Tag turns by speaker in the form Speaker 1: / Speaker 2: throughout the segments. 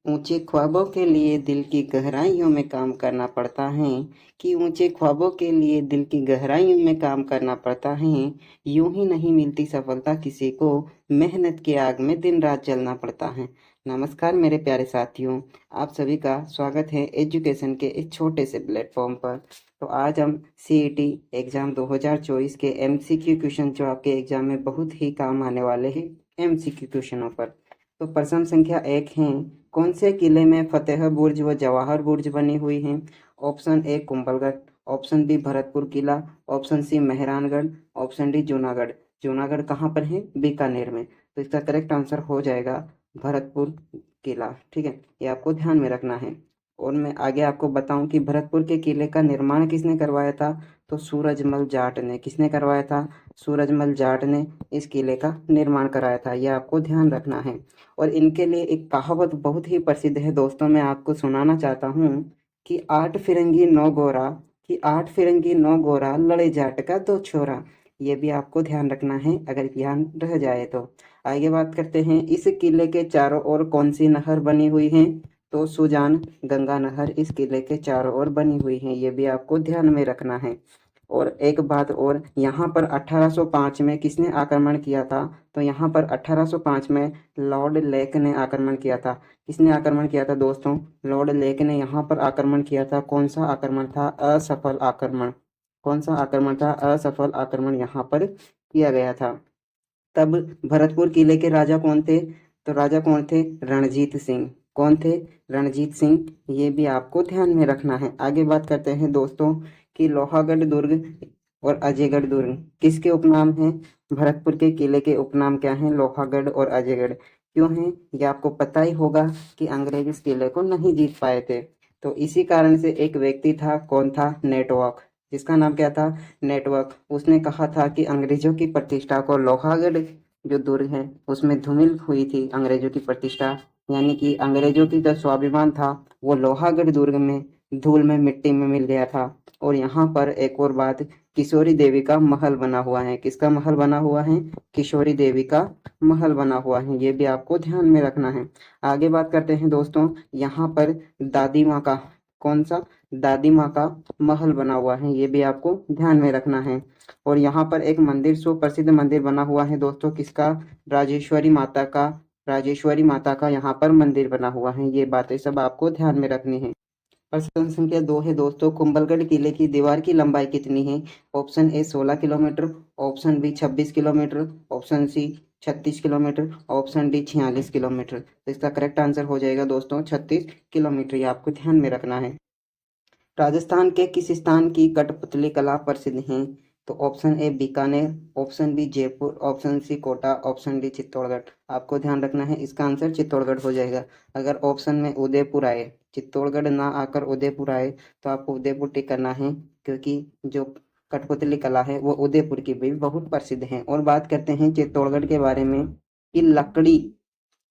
Speaker 1: ऊंचे ख्वाबों के लिए दिल की गहराइयों में काम करना पड़ता है। कि ऊंचे ख्वाबों के लिए दिल की गहराइयों में काम करना पड़ता है। यूं ही नहीं मिलती सफलता किसी को, मेहनत की आग में दिन रात जलना पड़ता है। नमस्कार मेरे प्यारे साथियों, आप सभी का स्वागत है एजुकेशन के इस छोटे से प्लेटफॉर्म पर। तो आज हम सीईटी एग्जाम 2024 के एमसीक्यू क्वेश्चन जो आपके एग्जाम में बहुत ही काम आने वाले हैं एमसीक्यू क्वेश्चनों पर। तो प्रश्न संख्या 1 है, कौन से किले में फतेह बुर्ज व जवाहर बुर्ज बनी हुई हैं? Option A Kumbhalgarh, option B Bharatpur किला, option C Mehrangarh, option D Junagarh. Junagarh कहाँ पर है? बीकानेर में। तो इसका करेक्ट आंसर हो जाएगा भरतपुर किला। ठीक है, ये आपको ध्यान में रखना है। और मैं आगे आपको बताऊं कि भरतपुर के किले का निर्माण किसने करवाया था? तो सूरजमल जाट ने। किसने करवाया था? सूरजमल जाट ने इस किले का निर्माण कराया था, यह आपको ध्यान रखना है। और इनके लिए एक कहावत बहुत ही प्रसिद्ध है दोस्तों, मैं आपको सुनाना चाहता हूँ कि आठ फिरंगी नौ गोरा, कि आठ फिरंगी नौ गोरा लड़े जाट का दो छोरा। ये भी आपको ध्यान रखना है अगर ध्यान रह जाए तो। आगे बात करते हैं, इस किले के चारों ओर कौन सी नहर बनी हुई है? तो सुजान गंगा नहर इस किले के चारों ओर बनी हुई है, ये भी आपको ध्यान में रखना है। और एक बात और, यहाँ पर 1805 में किसने आक्रमण किया था? तो यहाँ पर 1805 में लॉर्ड लेक ने आक्रमण किया था। किसने आक्रमण किया था दोस्तों? लॉर्ड लेक ने यहाँ पर आक्रमण किया था। कौन सा आक्रमण था? असफल आक्रमण। कौन सा आक्रमण था? असफल आक्रमण यहाँ पर किया गया था। तब भरतपुर किले के राजा कौन थे? तो राजा कौन थे? रणजीत सिंह। कौन थे? रणजीत सिंह। ये भी आपको ध्यान में रखना है। आगे बात करते हैं दोस्तों कि लोहागढ़ दुर्ग और अजयगढ़ दुर्ग किसके उपनाम हैं? भरतपुर के किले के उपनाम क्या हैं? लोहागढ़ और अजयगढ़। क्यों हैं? ये आपको पता ही होगा कि अंग्रेज इस किले को नहीं जीत पाए थे। तो इसी कारण से एक व्यक्ति था, कौन था? नेटवर्क। जिसका नाम क्या था? नेटवर्क। उसने कहा था कि अंग्रेजों की प्रतिष्ठा को लोहागढ़ जो दुर्ग है उसमें धूमिल हुई थी अंग्रेजों की प्रतिष्ठा, यानी कि अंग्रेजों की जो स्वाभिमान था वो लोहागढ़ दुर्ग में धूल में मिट्टी में मिल गया था। और यहाँ पर एक और बात, किशोरी देवी का महल बना हुआ है। किसका महल बना हुआ है? किशोरी देवी का महल बना हुआ है, ये भी आपको ध्यान में रखना है। आगे बात करते हैं दोस्तों, यहाँ पर दादी माँ का, कौन सा? दादी माँ का महल बना हुआ है, ये भी आपको ध्यान में रखना है। और यहाँ पर एक मंदिर, सुप्रसिद्ध मंदिर बना हुआ है दोस्तों, किसका? राजेश्वरी माता का। राजेश्वरी माता का यहाँ पर मंदिर बना हुआ है, ये बातें सब आपको ध्यान में रखनी है। प्रश्न संख्या 2 है दोस्तों, कुंभलगढ़ किले की दीवार की लंबाई कितनी है? Option A 16 kilometre, option B 26 kilometre, option C 36 kilometre, option D 46 kilometre. तो इसका करेक्ट आंसर हो जाएगा दोस्तों 36 किलोमीटर, ये आपको ध्यान में रखना है। राजस्थान के किस स्थान की कठपुतली कला प्रसिद्ध है? तो option A Bikaner, option B Jaipur, option C Kota, option D Chittorgarh. आपको ध्यान रखना है, इसका आंसर चित्तौड़गढ़ हो जाएगा। अगर ऑप्शन में उदयपुर आए, चित्तौड़गढ़ ना आकर उदयपुर आए तो आपको उदयपुर टिक करना है, क्योंकि जो कठपुतली कला है वो उदयपुर की भी बहुत प्रसिद्ध है। और बात करते हैं चित्तौड़गढ़ के बारे में कि लकड़ी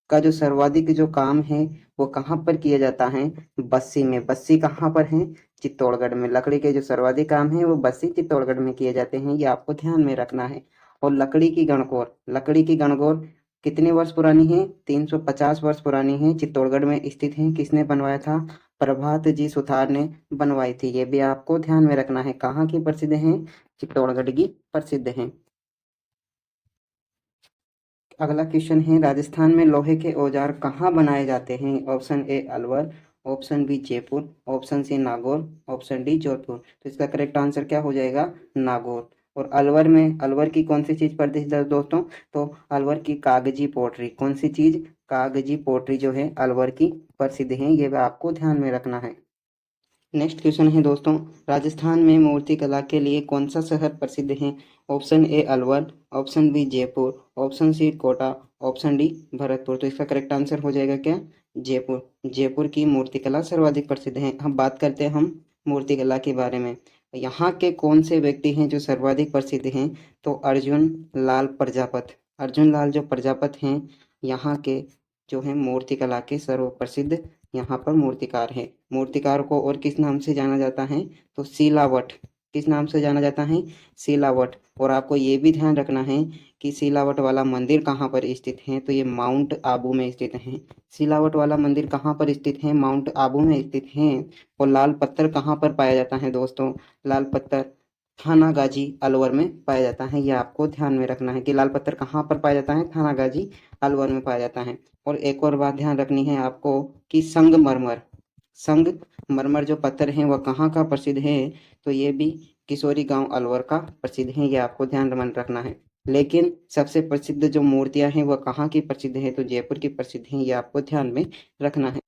Speaker 1: का जो सर्वाधिक जो काम है वो कहाँ पर किया जाता है? बस्सी में। बस्सी कहाँ पर है? चित्तौड़गढ़ में। लकड़ी के जो सर्वाधिक काम है वो बस्सी चित्तौड़गढ़ में किए जाते हैं, ये आपको ध्यान में रखना है। और लकड़ी की गणगौर, लकड़ी की गणगौर कितने वर्ष पुरानी है? 350 वर्ष पुरानी है, चित्तौड़गढ़ में स्थित है। किसने बनवाया था? प्रभात जी सुथार ने बनवाई थी, ये भी आपको ध्यान में रखना है। कहाँ की प्रसिद्ध है? चित्तौड़गढ़ की प्रसिद्ध है। अगला क्वेश्चन है, राजस्थान में लोहे के औजार कहाँ बनाए जाते हैं? Option A Alwar, option B Jaipur, option C Nagaur, option D Jodhpur. तो इसका करेक्ट आंसर क्या हो जाएगा? नागौर। और अलवर में, अलवर की कौन सी चीज प्रसिद्ध है दोस्तों? तो अलवर की कागजी पोट्री। कौन सी चीज? कागजी पोट्री जो है अलवर की प्रसिद्ध है, ये आपको ध्यान में रखना है। नेक्स्ट क्वेश्चन है दोस्तों, राजस्थान में मूर्ति कला के लिए कौन सा शहर प्रसिद्ध है? Option A Alwar, option B Jaipur, option C Kota, option D Bharatpur. तो इसका करेक्ट आंसर हो जाएगा क्या? जयपुर। जयपुर की मूर्ति कला सर्वाधिक प्रसिद्ध है। हम बात करते हैं हम मूर्ति कला के बारे में। यहाँ के कौन से व्यक्ति हैं जो सर्वाधिक प्रसिद्ध हैं? तो अर्जुन लाल प्रजापत। अर्जुन लाल जो प्रजापत हैं यहाँ के जो है मूर्ति कला के सर्व प्रसिद्ध यहाँ पर मूर्तिकार है। मूर्तिकार को और किस नाम से जाना जाता है? तो सिलावट। किस नाम से जाना जाता है? सिलावट। और आपको ये भी ध्यान रखना है कि सिलावट वाला मंदिर कहाँ पर स्थित है? तो ये माउंट आबू में स्थित है। सिलावट वाला मंदिर कहाँ पर स्थित है? माउंट आबू में स्थित है। और लाल पत्थर कहाँ पर पाया जाता है दोस्तों? लाल पत्थर थानागाजी अलवर में पाया जाता है। ये आपको ध्यान में रखना है कि लाल पत्थर कहाँ पर पाया जाता है? थानागाजी अलवर में पाया जाता है। और एक और बात ध्यान रखनी है आपको कि संगमरमर जो पत्थर हैं वह कहाँ का प्रसिद्ध है? तो ये भी किशोरी गांव अलवर का प्रसिद्ध है। ये आपको ध्यान में रखना है। लेकिन सबसे प्रसिद्ध जो मूर्तियां हैं वह कहाँ की प्रसिद्ध है? तो जयपुर की प्रसिद्ध है। ये आपको ध्यान में रखना है।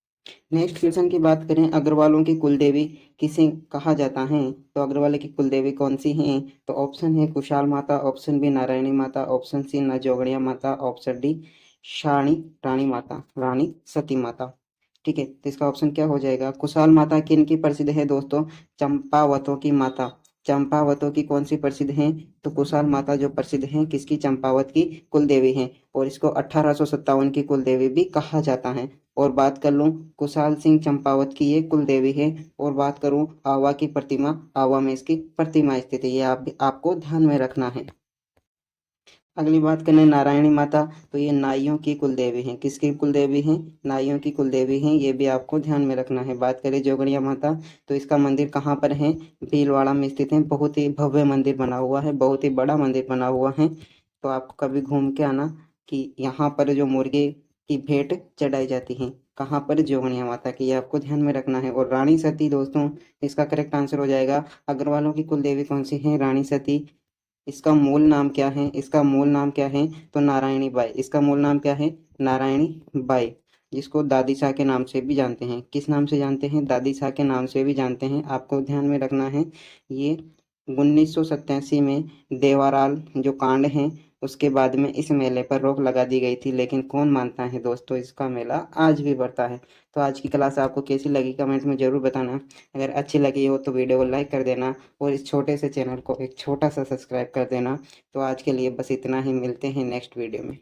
Speaker 1: नेक्स्ट क्वेश्चन की बात करें, अग्रवालों की कुलदेवी किसे कहा जाता है? तो अग्रवाल की कुलदेवी कौन सी हैं? तो ऑप्शन है कुशाल माता, ऑप्शन बी नारायणी माता, ऑप्शन सी नजोगड़िया माता, ऑप्शन डी शाणी रानी माता, रानी सती माता। ठीक है, तो इसका ऑप्शन क्या हो जाएगा? कुशाल माता किन की प्रसिद्ध है दोस्तों? चंपावतों की माता। चंपावतों की कौन सी प्रसिद्ध है? तो कुशाल माता जो प्रसिद्ध है किसकी? चंपावत की कुलदेवी है। और इसको 1857 की कुलदेवी भी कहा जाता है। और बात कर लूँ कुशाल सिंह चंपावत की ये कुलदेवी है। और बात करूँ आवा की प्रतिमा, आवा में इसकी प्रतिमा स्थित है। ये आपको ध्यान में रखना है। अगली बात करें नारायणी माता, तो ये नाइयों की कुलदेवी हैं। किसकी कुलदेवी हैं? नाइयों की कुलदेवी हैं। ये भी आपको ध्यान में रखना है। बात करें जोगड़िया माता, तो इसका मंदिर कहाँ पर है? भीलवाड़ा में स्थित है। बहुत ही भव्य मंदिर बना हुआ है, बहुत ही बड़ा मंदिर बना हुआ है। तो आपको कभी घूम के आना कि यहाँ पर जो मुर्गे की भेंट चढ़ाई जाती है कहाँ पर? जोगणिया माता की। ये आपको ध्यान में रखना है। और रानी सती दोस्तों, इसका करेक्ट आंसर हो जाएगा अग्रवालों की कुलदेवी कौन सी है? रानी सती। इसका मूल नाम क्या है? इसका मूल नाम क्या है? तो नारायणी बाई। इसका मूल नाम क्या है? नारायणी बाई, जिसको दादी शाह के नाम से भी जानते हैं। किस नाम से जानते हैं? दादी शाह के नाम से भी जानते हैं। आपको ध्यान में रखना है। ये 1987 में देवाराल जो कांड है उसके बाद में इस मेले पर रोक लगा दी गई थी। लेकिन कौन मानता है दोस्तों, इसका मेला आज भी बढ़ता है। तो आज की क्लास आपको कैसी लगी कमेंट में जरूर बताना। अगर अच्छी लगी हो तो वीडियो को लाइक कर देना और इस छोटे से चैनल को एक छोटा सा सब्सक्राइब कर देना। तो आज के लिए बस इतना ही, मिलते हैं नेक्स्ट वीडियो में।